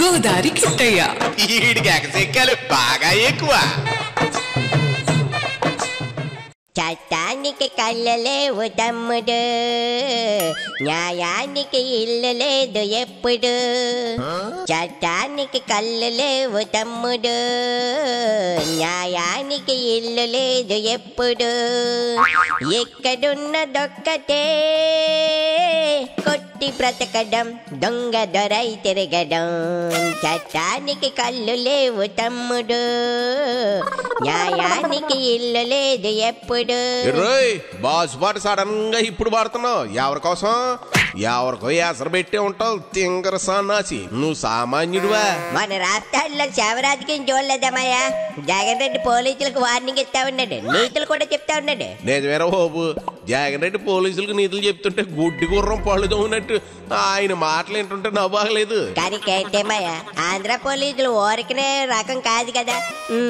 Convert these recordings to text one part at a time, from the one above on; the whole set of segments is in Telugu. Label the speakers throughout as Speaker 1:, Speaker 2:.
Speaker 1: గోదారి కిట్టయ్య
Speaker 2: ఈడికి ఎగసెక్కాలు బాగా ఎక్కువ.
Speaker 3: చట్టానికి కళ్ళు లేవు తమ్ముడు, న్యాయానికి ఇల్లు లేదు ఎప్పుడు. చట్టానికి కళ్ళు లేవు తమ్ముడు, న్యాయానికి ఇల్లు లేదు ఎప్పుడు. ఎక్కడున్నదొక్కటే కొట్టి బ్రతకడం, దొంగ దొరై తిరగడం. చట్టానికి కళ్ళు లేవు తమ్ముడు, న్యాయానికి ఇల్లు లేదు ఎప్పుడు.
Speaker 2: బాసు పాట సడన్ గా ఇప్పుడు పాడుతున్నావు ఎవరి కోసం? ఎవరికో ఎసరు పెట్టే ఉంటావు తింగర సన్నాసి. నువ్వు సామాన్యుడువా?
Speaker 3: మన రాష్ట్రాల్లో శివరాత్రికి చూడలేదమ్మయ్యా. జగన్ రెడ్డి పోలీసులకు వార్నింగ్ ఇస్తా ఉన్నాడు, నీతులు కూడా చెప్తా ఉన్నాడు.
Speaker 2: నిజమేరా బాబు, జగన్ రెడ్డి పోలీసులకు నీతులు చెప్తుంటే గుడ్డి గుర్రం పళ్ళు తోగినట్టు ఆయన మాటలు ఏంటుంటే నవ్వాగలేదు.
Speaker 3: కానీ కేటేమయ్యా, ఆంధ్ర పోలీసులు ఊరికనే రకం కాదు కదా.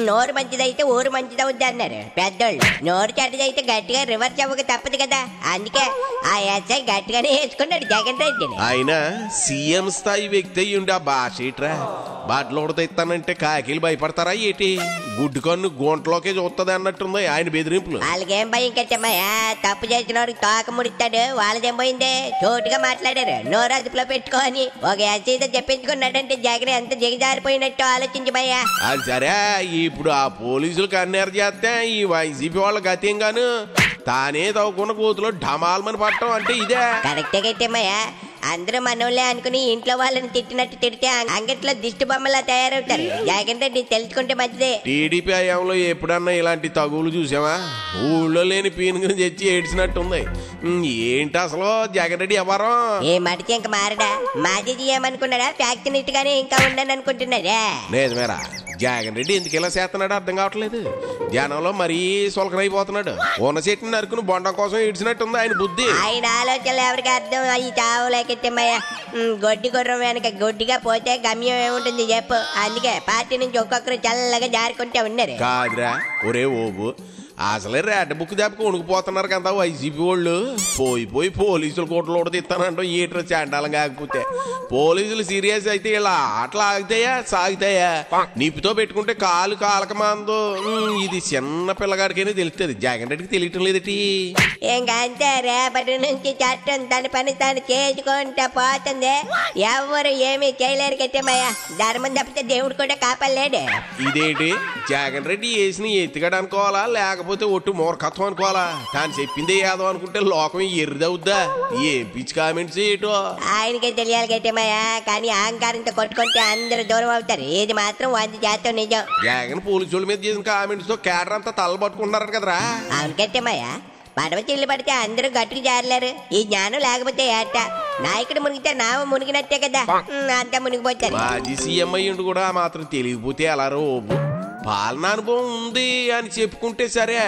Speaker 3: నోరు మంచిదైతే ఊరు మంచిదవుద్ది అన్నారు పెద్దోళ్ళు. నోరు చెడ్డదైతే గట్టిగా రివర్స్ అవ్వక తప్పదు కదా. అందుకే ఆ ఎస్ఐ గట్టిగానే వేసుకున్నాడు జగన్ రెడ్డిని.
Speaker 2: ఆయన సీఎం స్థాయి వ్యక్తి అయ్యుండి ఆ భాష ఏట్రా? బాటలు ఒకటి ఇస్తానంటే కాకీలు భయపడతారా ఏటి? గుడ్డు కన్ను గుంటలోకే చూస్తుంది అన్నట్టుంది ఆయన బెదిరింపులు.
Speaker 3: వాళ్ళకేం భయం కట్టమ్మయ్యా, తప్పు చేసిన వాడికి తోక ముడిస్తాడు. వాళ్ళదేం పోయిందే, చోటుగా మాట్లాడారు. నోరు అదుపులో పెట్టుకోని ఒక ఎస్ఐతో చెప్పించుకున్నాడంటే జగన్ ఎంత దిగజారిపోయినట్టు ఆలోచించమయ్యా.
Speaker 2: అది సరే, ఇప్పుడు ఆ పోలీసులకు అన్నేరు చేస్తే ఈ వైసీపీ వాళ్ళ గతేం గాను తానే తవ్వుకున్న కూతులో ఢమాల్మని పట్టడం అంటే ఇదే
Speaker 3: కరెక్టే కట్టేమయ్యా. అందరూ మనోళ్ళే అనుకుని ఇంట్లో వాళ్ళని తిట్టినట్టు తిడితే అంగట్లో దిష్టి బొమ్మలా తయారవుతారు. జగన్ రెడ్డి తెలుసుకుంటే మంచిదే.
Speaker 2: టీడీపీ హయాంలో ఎప్పుడన్నా ఇలాంటి తగులు చూసావా? ఊళ్ళో లేని పీనుగుని తెచ్చి ఏడ్చినట్టుంది. ఏంటి అసలు జగన్ రెడ్డి ఎవరో?
Speaker 3: ఏ మడిచి ఇంక మారడా? మాజీ చేయమనుకున్నాడా? ఫ్యాక్టరీ గానే ఇంకా ఉండని అనుకుంటున్నాడా?
Speaker 2: నిజమేరా, జగన్ రెడ్డి ఎందుకు ఇలా చేస్తున్నాడు అర్థం కావట్లేదు. జనంలో మరీ సొలకనైపోతున్నాడు. ఉన్న చెట్టుని నరుకుని బొండం కోసం ఏడ్చినట్టుంది ఆయన బుద్ధి.
Speaker 3: ఆయన ఆలోచనలు ఎవరికి అర్థం అయ్యి చావులేకెట్టమ్మయ్యా. గొడ్డి గుర్రం వెనక గొడ్డిగా పోతే గమ్యం ఏముంటుంది చెప్పు. అందుకే పార్టీ నుంచి ఒక్కొక్కరు చల్లగా జారుకుంటే ఉన్నారు.
Speaker 2: కాదురా ఒరే ఓబు, అసలే రెడ్ బుక్ దెబ్బకు వణుకుపోతున్నారు కదా వైసీపీ వాళ్ళు. పోయి పోలీసులు కోట్లు కూడా తిస్తానంటాం ఏట్రా చాండాలం కాకపోతే. పోలీసులు సీరియస్ అయితే ఇలా ఆటలు ఆగుతాయా సాగుతాయా? నిప్పుతో పెట్టుకుంటే కాలు కాలక మందు. ఇది చిన్న పిల్లగాడికైనా తెలుస్తుంది, జగన్ రెడ్డికి తెలియటం లేదటి.
Speaker 3: ఇంకంతే, రేపటి నుంచి చట్టం తన పని తాను చేసుకుంటా పోతుంది. ఎవరు ఏమీ చేయలేరు కట్టేమయ్యా. ధర్మం తప్పితే దేవుడు కూడా కాపాడలేడు.
Speaker 2: ఇదేంటి జగన్ రెడ్డి వేసిన ఎత్తిగాడు అనుకోవాలా లేకపోతే ఒట్టు మూర్ఖత్వం అనుకోవాలా? తాను చెప్పిందే ఏదో అనుకుంటే లోకం ఎర్రిదవుద్దా? ఏం పిచ్చి కామెంట్స్ ఏటో
Speaker 3: ఆయనకే తెలియాలి కట్టేమయ్యా. కానీ అహంకారంతో కొట్టుకుంటే అందరూ దూరం అవుతారు. ఇది మాత్రం 100% నిజం.
Speaker 2: జగన్ పోలీసుల మీద చేసిన కామెంట్స్ తో కేడర్ అంతా తల పట్టుకుంటున్నారు కదరా.
Speaker 3: అవును కట్టేమయ్యా, పడవ చిల్లు పడితే అందరూ గట్టుకు జారలేరు. ఈ జ్ఞానం లేకపోతే ఏట నాయకుడు మునిగితే నావ మునిగినట్టే కదా, అంతా మునిగిపోతారు.
Speaker 2: మాజీ సీఎం అయ్యిండు కూడా మాత్రం తెలియకపోతే ఎలా రోబు? పాలనా అనుభవం ఉంది అని చెప్పుకుంటే సరే,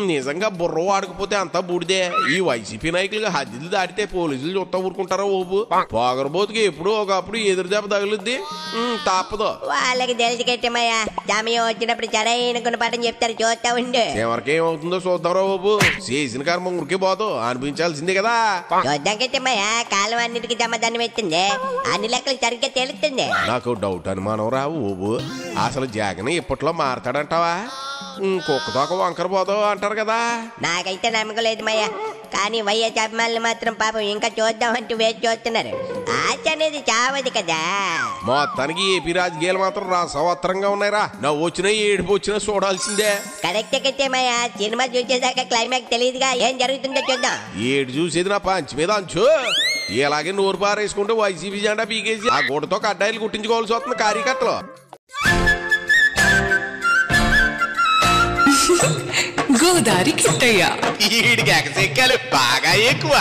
Speaker 2: నిజంగా బుర్ర వాడకపోతే అంతా బూడిదే. ఈ వైసీపీ నాయకులుగా హద్దులు దాటితే పోలీసులు చూస్తా ఊరుకుంటారా ఓబు? పొగరబోతుకి ఎప్పుడు ఒకప్పుడు ఎదురు దెబ్బ తగులుద్ది, తప్పదు.
Speaker 3: వాళ్ళకి తెలిసి కట్టేమయ్యా, సమయం వచ్చినప్పుడు సరైన గుణపాఠం చెప్తారు, చూస్తా ఉండు.
Speaker 2: ఎవరికేమవుతుందో చూద్దాంరా బాబు. చేసిన కర్మ ఉరికి పోదు, అనిపించాల్సిందే కదా.
Speaker 3: చూద్దాం కట్టేమయ్యా, కాలం అన్నిటికీ సమాధానం ఎత్తుంది. అన్ని లెక్కలు సరిగ్గా తెలుస్తుంది.
Speaker 2: నాకు డౌట్ అనుమానం రా ఓబు, అసలు జగన్ ఇప్పట్లో మారతాడంటావా? కుక్కతోక వంకర పోదు అంటారు కదా.
Speaker 3: నాకైతే నమ్మకం లేదు మయ్యా. కానీ వైఎస్ అభిమానులు మాత్రం పాపం ఇంకా చూద్దామంటూ వేచి చూస్తున్నారు. ఆశ అనేది చావదు కదా.
Speaker 2: మొత్తానికి ఏపీ రాజకీయాలు మాత్రం రసవత్తరంగా ఉన్నాయిరా. నవ్వు వచ్చినా ఏడుపు వచ్చినా చూడాల్సిందే.
Speaker 3: కరెక్ట్ కట్టేమయ్యా, సినిమా చూసేదాకా క్లైమాక్స్ తెలియదుగా, ఏం జరుగుతుందో చూద్దాం.
Speaker 2: ఏడు చూసేది నా పంచి మీద అంచు. ఇలాగే నోరు పారేసుకుంటూ వైసీపీ జెండా పీకేసి ఆ గోడతో కడ్డాయిలు కుట్టించుకోవాల్సి వస్తుంది కార్యకర్తలు.
Speaker 1: గోదారి కిట్టయ్య
Speaker 2: ఈడికి ఎగసెక్కాలు బాగా ఎక్కువ.